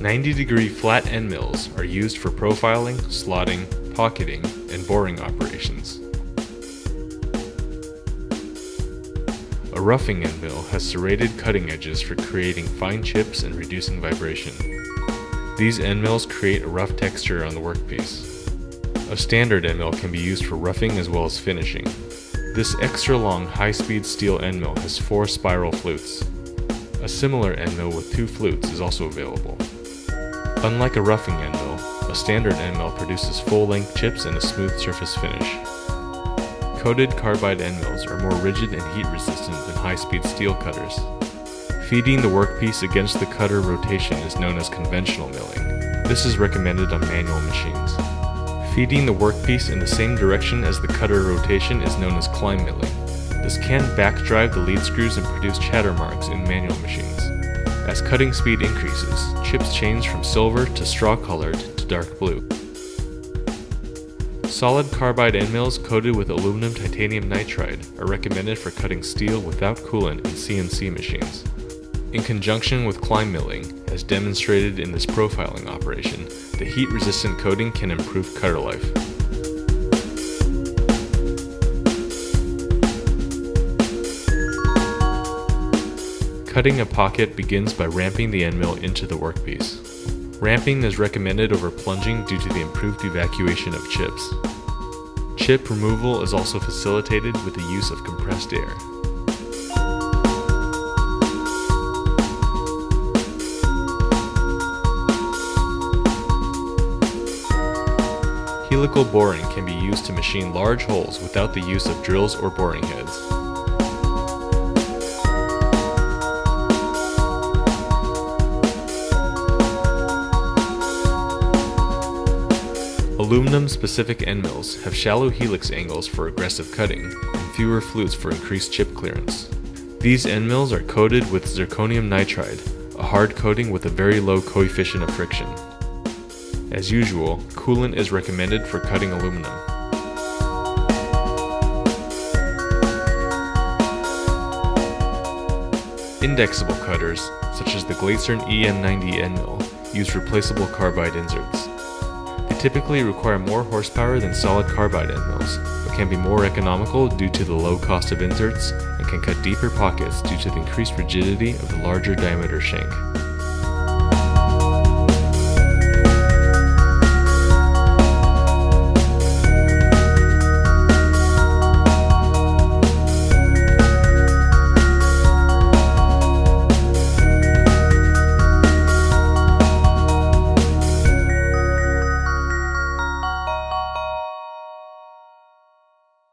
90-degree flat end mills are used for profiling, slotting, pocketing, and boring operations. A roughing end mill has serrated cutting edges for creating fine chips and reducing vibration. These end mills create a rough texture on the workpiece. A standard end mill can be used for roughing as well as finishing. This extra long high-speed steel end mill has 4 spiral flutes. A similar end mill with 2 flutes is also available. Unlike a roughing end mill, a standard end mill produces full-length chips and a smooth surface finish. Coated carbide end mills are more rigid and heat-resistant than high-speed steel cutters. Feeding the workpiece against the cutter rotation is known as conventional milling. This is recommended on manual machines. Feeding the workpiece in the same direction as the cutter rotation is known as climb milling. This can backdrive the lead screws and produce chatter marks in manual machines. As cutting speed increases, chips change from silver to straw-colored to dark blue. Solid carbide end mills coated with aluminum titanium nitride are recommended for cutting steel without coolant in CNC machines. In conjunction with climb milling, as demonstrated in this profiling operation, the heat-resistant coating can improve cutter life. Cutting a pocket begins by ramping the end mill into the workpiece. Ramping is recommended over plunging due to the improved evacuation of chips. Chip removal is also facilitated with the use of compressed air. Helical boring can be used to machine large holes without the use of drills or boring heads. Aluminum-specific end mills have shallow helix angles for aggressive cutting and fewer flutes for increased chip clearance. These end mills are coated with zirconium nitride, a hard coating with a very low coefficient of friction. As usual, coolant is recommended for cutting aluminum. Indexable cutters, such as the Glatzer EM90 end mill, use replaceable carbide inserts. They typically require more horsepower than solid carbide end mills, but can be more economical due to the low cost of inserts and can cut deeper pockets due to the increased rigidity of the larger diameter shank.